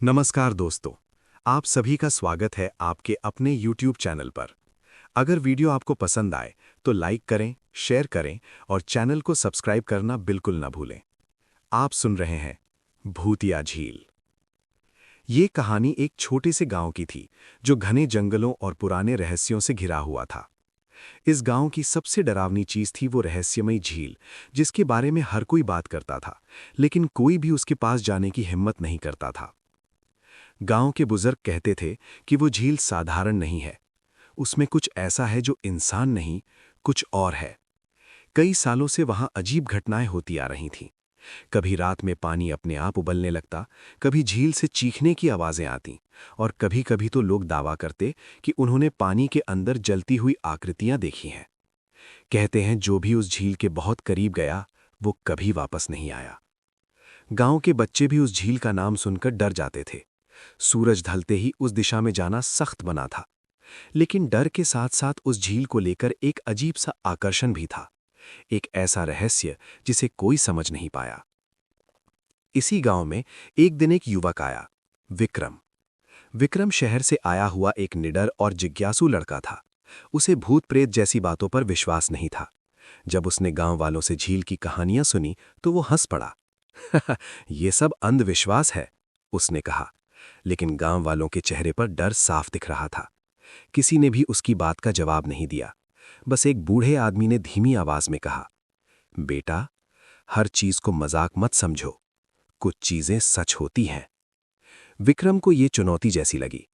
नमस्कार दोस्तों, आप सभी का स्वागत है आपके अपने YouTube चैनल पर। अगर वीडियो आपको पसंद आए तो लाइक करें, शेयर करें और चैनल को सब्सक्राइब करना बिल्कुल ना भूलें। आप सुन रहे हैं भूतिया झील। ये कहानी एक छोटे से गांव की थी जो घने जंगलों और पुराने रहस्यों से घिरा हुआ था। इस गांव की सबसे डरावनी चीज थी वो रहस्यमयी झील, जिसके बारे में हर कोई बात करता था, लेकिन कोई भी उसके पास जाने की हिम्मत नहीं करता था। गांव के बुजुर्ग कहते थे कि वो झील साधारण नहीं है, उसमें कुछ ऐसा है जो इंसान नहीं, कुछ और है। कई सालों से वहां अजीब घटनाएं होती आ रही थीं। कभी रात में पानी अपने आप उबलने लगता, कभी झील से चीखने की आवाजें आती, और कभी कभी तो लोग दावा करते कि उन्होंने पानी के अंदर जलती हुई आकृतियां देखी हैं। कहते हैं जो भी उस झील के बहुत करीब गया वो कभी वापस नहीं आया। गांव के बच्चे भी उस झील का नाम सुनकर डर जाते थे। सूरज ढलते ही उस दिशा में जाना सख्त बना था, लेकिन डर के साथ साथ उस झील को लेकर एक अजीब सा आकर्षण भी था, एक ऐसा रहस्य जिसे कोई समझ नहीं पाया। इसी गांव में एक दिन एक युवक आया, विक्रम। विक्रम शहर से आया हुआ एक निडर और जिज्ञासु लड़का था। उसे भूत प्रेत जैसी बातों पर विश्वास नहीं था। जब उसने गांव वालों से झील की कहानियां सुनी तो वो हंस पड़ा। ये सब अंधविश्वास है, उसने कहा। लेकिन गांव वालों के चेहरे पर डर साफ दिख रहा था। किसी ने भी उसकी बात का जवाब नहीं दिया। बस एक बूढ़े आदमी ने धीमी आवाज में कहा, बेटा, हर चीज को मजाक मत समझो, कुछ चीजें सच होती हैं। विक्रम को ये चुनौती जैसी लगी।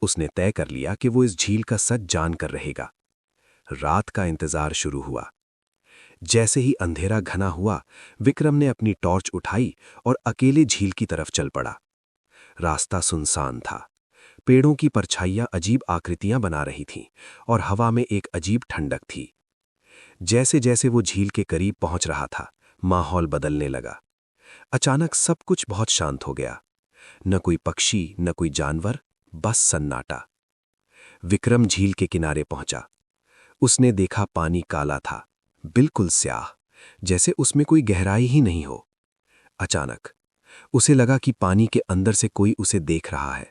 उसने तय कर लिया कि वो इस झील का सच जान कर रहेगा। रात का इंतजार शुरू हुआ। जैसे ही अंधेरा घना हुआ, विक्रम ने अपनी टॉर्च उठाई और अकेले झील की तरफ चल पड़ा। रास्ता सुनसान था। पेड़ों की परछाइयां अजीब आकृतियां बना रही थीं और हवा में एक अजीब ठंडक थी। जैसे जैसे वो झील के करीब पहुंच रहा था, माहौल बदलने लगा। अचानक सब कुछ बहुत शांत हो गया। न कोई पक्षी, न कोई जानवर, बस सन्नाटा। विक्रम झील के किनारे पहुंचा। उसने देखा पानी काला था, बिल्कुल स्याह, जैसे उसमें कोई गहराई ही नहीं हो। अचानक उसे लगा कि पानी के अंदर से कोई उसे देख रहा है।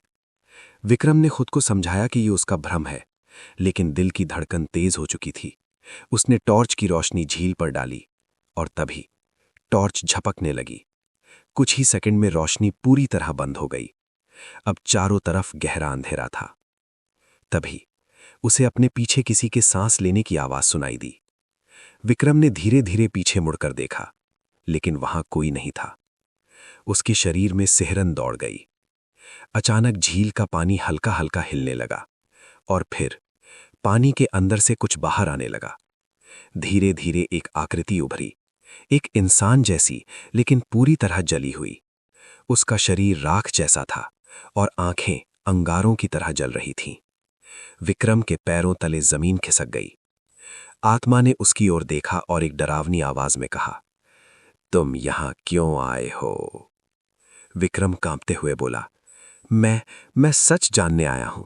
विक्रम ने खुद को समझाया कि ये उसका भ्रम है, लेकिन दिल की धड़कन तेज हो चुकी थी। उसने टॉर्च की रोशनी झील पर डाली और तभी टॉर्च झपकने लगी। कुछ ही सेकंड में रोशनी पूरी तरह बंद हो गई। अब चारों तरफ गहरा अंधेरा था। तभी उसे अपने पीछे किसी के सांस लेने की आवाज सुनाई दी। विक्रम ने धीरे धीरे पीछे मुड़कर देखा, लेकिन वहां कोई नहीं था। उसके शरीर में सिहरन दौड़ गई। अचानक झील का पानी हल्का हल्का हिलने लगा और फिर पानी के अंदर से कुछ बाहर आने लगा। धीरे धीरे एक आकृति उभरी, एक इंसान जैसी, लेकिन पूरी तरह जली हुई। उसका शरीर राख जैसा था और आंखें अंगारों की तरह जल रही थीं। विक्रम के पैरों तले जमीन खिसक गई। आत्मा ने उसकी ओर देखा और एक डरावनी आवाज में कहा, तुम यहां क्यों आए हो? विक्रम कांपते हुए बोला, मैं सच जानने आया हूं।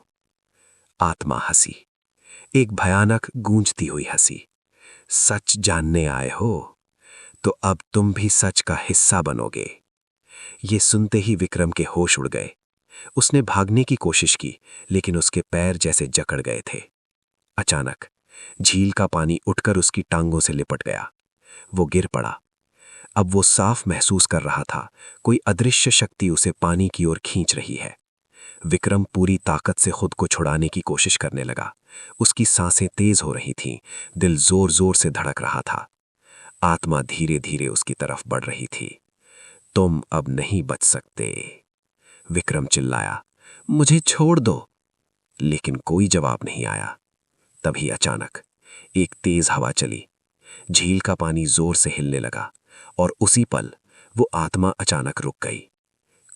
आत्मा हंसी, एक भयानक गूंजती हुई हंसी। सच जानने आए हो तो अब तुम भी सच का हिस्सा बनोगे। ये सुनते ही विक्रम के होश उड़ गए। उसने भागने की कोशिश की, लेकिन उसके पैर जैसे जकड़ गए थे। अचानक झील का पानी उठकर उसकी टांगों से लिपट गया। वो गिर पड़ा। अब वो साफ महसूस कर रहा था, कोई अदृश्य शक्ति उसे पानी की ओर खींच रही है। विक्रम पूरी ताकत से खुद को छुड़ाने की कोशिश करने लगा। उसकी सांसें तेज हो रही थीं, दिल जोर जोर से धड़क रहा था। आत्मा धीरे धीरे उसकी तरफ बढ़ रही थी। तुम अब नहीं बच सकते, विक्रम चिल्लाया, मुझे छोड़ दो। लेकिन कोई जवाब नहीं आया। तभी अचानक एक तेज हवा चली। झील का पानी जोर से हिलने लगा और उसी पल वो आत्मा अचानक रुक गई।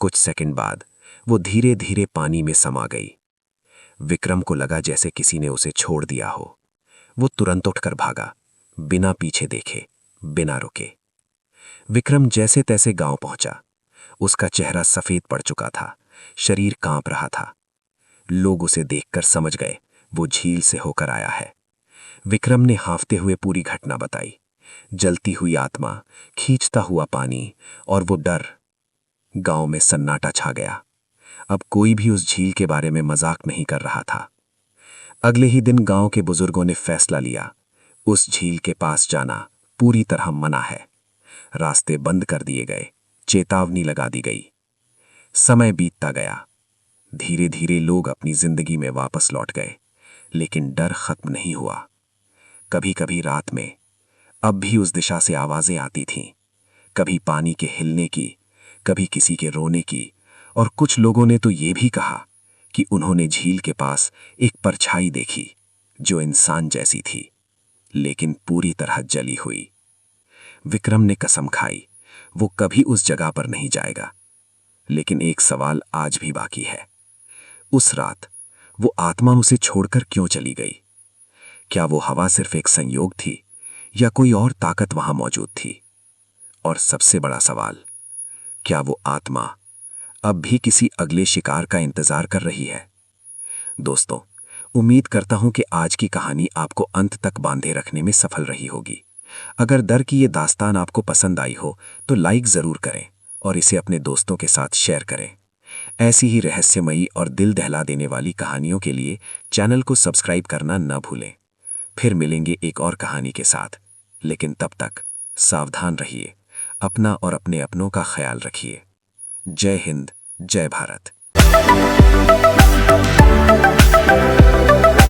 कुछ सेकंड बाद वो धीरे धीरे पानी में समा गई। विक्रम को लगा जैसे किसी ने उसे छोड़ दिया हो। वो तुरंत उठकर भागा, बिना पीछे देखे, बिना रुके। विक्रम जैसे तैसे गांव पहुंचा। उसका चेहरा सफेद पड़ चुका था, शरीर कांप रहा था। लोग उसे देखकर समझ गए वो झील से होकर आया है। विक्रम ने हांफते हुए पूरी घटना बताई। जलती हुई आत्मा, खींचता हुआ पानी और वो डर। गांव में सन्नाटा छा गया। अब कोई भी उस झील के बारे में मजाक नहीं कर रहा था। अगले ही दिन गांव के बुजुर्गों ने फैसला लिया, उस झील के पास जाना पूरी तरह मना है। रास्ते बंद कर दिए गए, चेतावनी लगा दी गई। समय बीतता गया। धीरे धीरे लोग अपनी जिंदगी में वापस लौट गए, लेकिन डर खत्म नहीं हुआ। कभी कभी रात में अब भी उस दिशा से आवाजें आती थीं, कभी पानी के हिलने की, कभी किसी के रोने की, और कुछ लोगों ने तो ये भी कहा कि उन्होंने झील के पास एक परछाई देखी जो इंसान जैसी थी, लेकिन पूरी तरह जली हुई। विक्रम ने कसम खाई वो कभी उस जगह पर नहीं जाएगा। लेकिन एक सवाल आज भी बाकी है, उस रात वो आत्मा उसे छोड़कर क्यों चली गई? क्या वो हवा सिर्फ एक संयोग थी या कोई और ताकत वहां मौजूद थी? और सबसे बड़ा सवाल, क्या वो आत्मा अब भी किसी अगले शिकार का इंतजार कर रही है? दोस्तों, उम्मीद करता हूं कि आज की कहानी आपको अंत तक बांधे रखने में सफल रही होगी। अगर डर की ये दास्तान आपको पसंद आई हो तो लाइक जरूर करें और इसे अपने दोस्तों के साथ शेयर करें। ऐसी ही रहस्यमयी और दिल दहला देने वाली कहानियों के लिए चैनल को सब्सक्राइब करना न भूलें। फिर मिलेंगे एक और कहानी के साथ, लेकिन तब तक सावधान रहिए, अपना और अपने अपनों का ख्याल रखिए। जय हिंद, जय भारत।